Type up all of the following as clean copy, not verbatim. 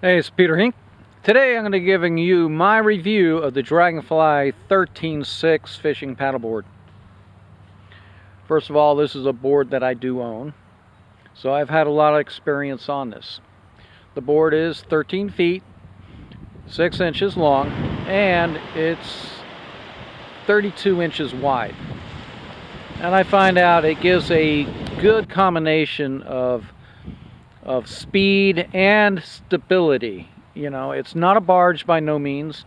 Hey, it's Peter Hink. Today I'm going to be giving you my review of the Dragonfly 13.6 fishing paddleboard. First of all, this is a board that I do own, so I've had a lot of experience on this. The board is 13 feet, 6 inches long, and it's 32 inches wide. And I find out it gives a good combination of speed and stability. You know, it's not a barge by no means,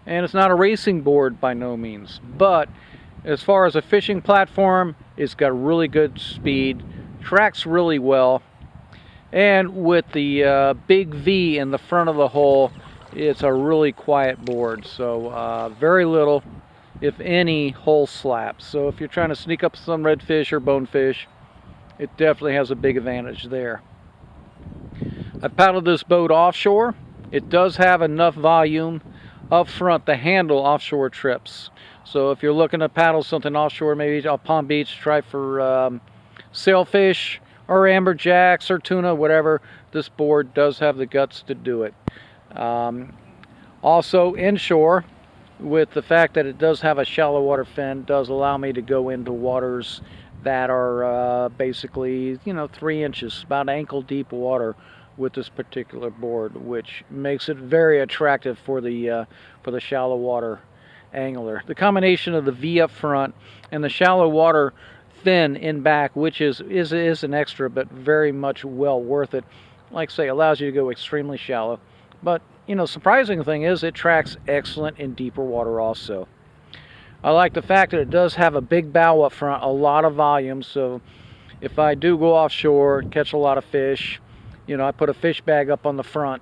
and it's not a racing board by no means, but as far as a fishing platform, it's got really good speed, tracks really well, and with the big V in the front of the hull, it's a really quiet board. So very little, if any, hull slaps. So if you're trying to sneak up some redfish or bonefish, it definitely has a big advantage there. I've paddled this boat offshore. It does have enough volume up front to handle offshore trips. So if you're looking to paddle something offshore, maybe off Palm Beach, try for sailfish or amberjacks or tuna, whatever, this board does have the guts to do it. Also inshore, with the fact that it does have a shallow water fin, does allow me to go into waters that are basically, 3 inches, about ankle deep water with this particular board, which makes it very attractive for the shallow water angler. The combination of the V up front and the shallow water fin in back, which is an extra but very much well worth it, like I say, allows you to go extremely shallow. But surprising thing is it tracks excellent in deeper water also. I like the fact that it does have a big bow up front, a lot of volume, so if I do go offshore, catch a lot of fish, I put a fish bag up on the front.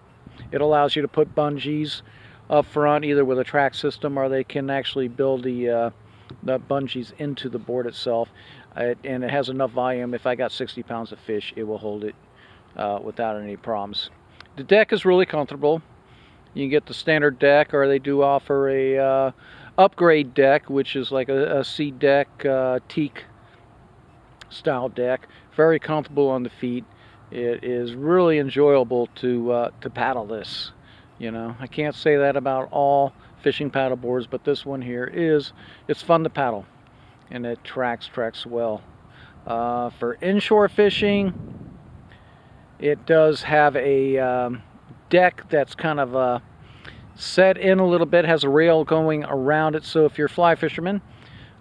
It allows you to put bungees up front, either with a track system, or they can actually build the bungees into the board itself. And it has enough volume. If I got 60 pounds of fish, it will hold it without any problems. The deck is really comfortable. You can get the standard deck, or they do offer a upgrade deck, which is like a sea deck, teak style deck. Very comfortable on the feet. It is really enjoyable to paddle this. I can't say that about all fishing paddle boards, but this one here it's fun to paddle, and it tracks well. For inshore fishing, it does have a deck that's kind of set in a little bit, has a rail going around it, so if you're a fly fisherman,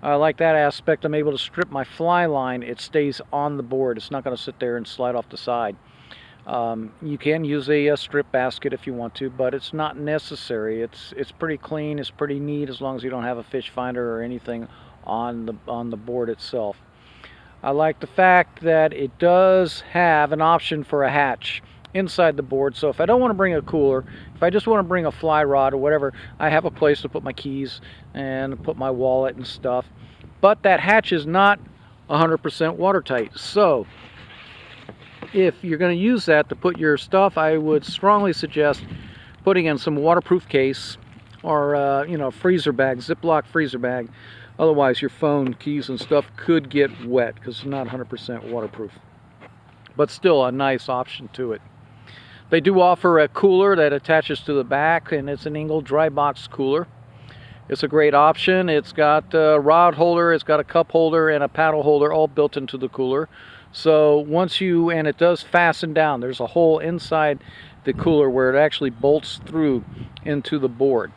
I like that aspect. I'm able to strip my fly line. It stays on the board. It's not going to sit there and slide off the side. You can use a strip basket if you want to, but it's not necessary. It's pretty clean. It's pretty neat as long as you don't have a fish finder or anything on the board itself. I like the fact that it does have an option for a hatch inside the board, so if I don't want to bring a cooler, if I just want to bring a fly rod or whatever, I have a place to put my keys and put my wallet and stuff. But that hatch is not 100% watertight, so if you're going to use that to put your stuff, I would strongly suggest putting in some waterproof case or freezer bag, Ziploc freezer bag. Otherwise your phone, keys and stuff could get wet because it's not 100% waterproof, but still a nice option to it. They do offer a cooler that attaches to the back, and it's an Engel dry box cooler. It's a great option. It's got a rod holder, it's got a cup holder and a paddle holder all built into the cooler. So and it does fasten down. There's a hole inside the cooler where it actually bolts through into the board.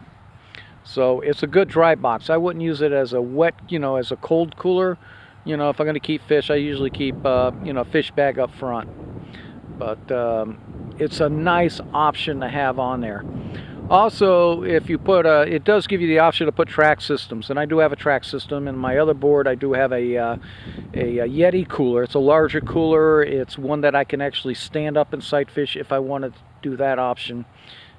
So it's a good dry box. I wouldn't use it as a wet, as a cold cooler. If I'm going to keep fish, I usually keep a fish bag up front. But it's a nice option to have on there. Also, if you put it does give you the option to put track systems, and I do have a track system. In my other board, I do have a Yeti Cooler. It's a larger cooler. It's one that I can actually stand up and sight fish if I wanted to do that option,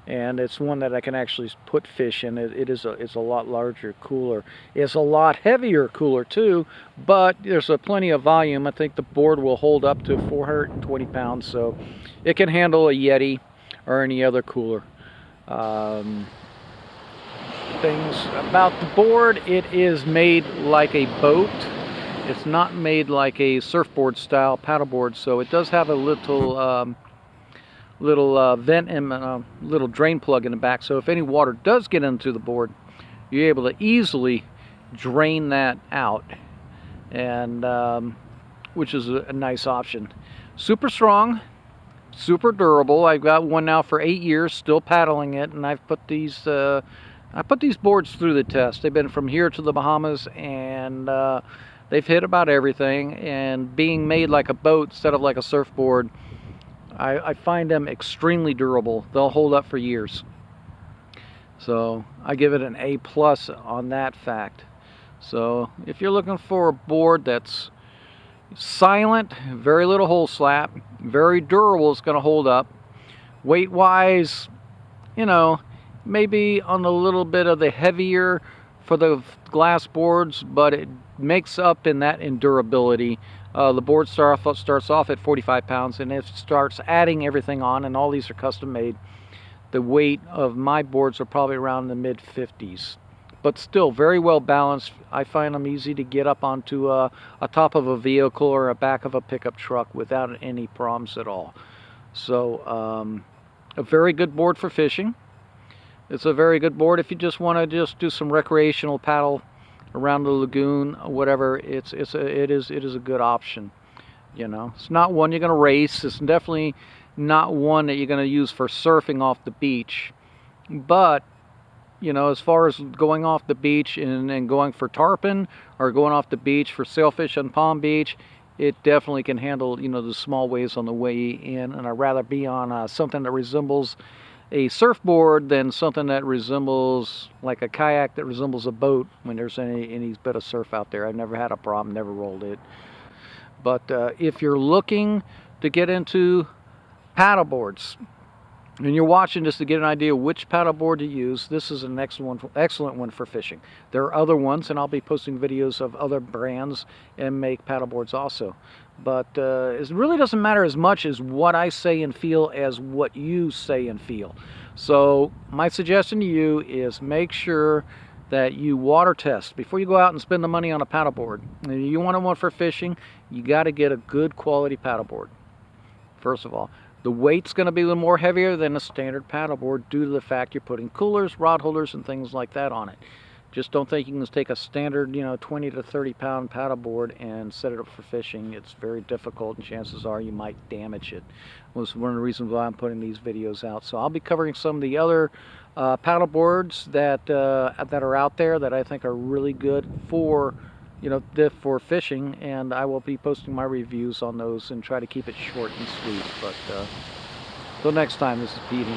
and it's one that I can actually put fish in. It's a lot larger cooler. It's a lot heavier cooler too, but there's plenty of volume. I think the board will hold up to 420 pounds, so it can handle a Yeti or any other cooler. Things about the board: it is made like a boat. It's not made like a surfboard style paddleboard, so it does have a little vent and little drain plug in the back. So if any water does get into the board, you're able to easily drain that out, and which is a nice option. Super strong, super durable. I've got one now for 8 years, still paddling it, and I've put these boards through the test. They've been from here to the Bahamas, and they've hit about everything. And being made like a boat instead of like a surfboard, I find them extremely durable. They'll hold up for years. So I give it an A+ on that fact. So if you're looking for a board that's silent, very little hole slap, very durable, it's going to hold up. Weight wise, you know, maybe on a little bit of the heavier for the glass boards, but it makes up in that in durability. The board starts off at 45 pounds, and it starts adding everything on, and all these are custom made. The weight of my boards are probably around the mid 50s, but still very well balanced. I find them easy to get up onto a top of a vehicle or a back of a pickup truck without any problems at all. So a very good board for fishing. It's a very good board if you just want to just do some recreational paddle around the lagoon, whatever. It is a good option. You know, it's not one you're going to race. It's definitely not one that you're going to use for surfing off the beach. But you know, as far as going off the beach and going for tarpon, or going off the beach for sailfish on Palm Beach, it definitely can handle, you know, the small waves on the way in. And I'd rather be on something that resembles a surfboard than something that resembles like a kayak that resembles a boat when there's any bit of surf out there. I've never had a problem, never rolled it. But if you're looking to get into paddle boards, and you're watching just to get an idea which paddleboard to use, this is an excellent one for fishing. There are other ones, and I'll be posting videos of other brands and make paddleboards also. But it really doesn't matter as much as what I say and feel as what you say and feel. So my suggestion to you is make sure that you water test before you go out and spend the money on a paddleboard. And you want one for fishing, you got to get a good quality paddleboard, first of all. The weight's going to be a little more heavier than a standard paddleboard due to the fact you're putting coolers, rod holders, and things like that on it. Just don't think you can just take a standard, you know, 20 to 30 pound paddleboard and set it up for fishing. It's very difficult, and chances are you might damage it. Was one of the reasons why I'm putting these videos out. So I'll be covering some of the other paddleboards that are out there that I think are really good for, you know, for fishing, and I will be posting my reviews on those and try to keep it short and sweet. But till next time, this is Pete.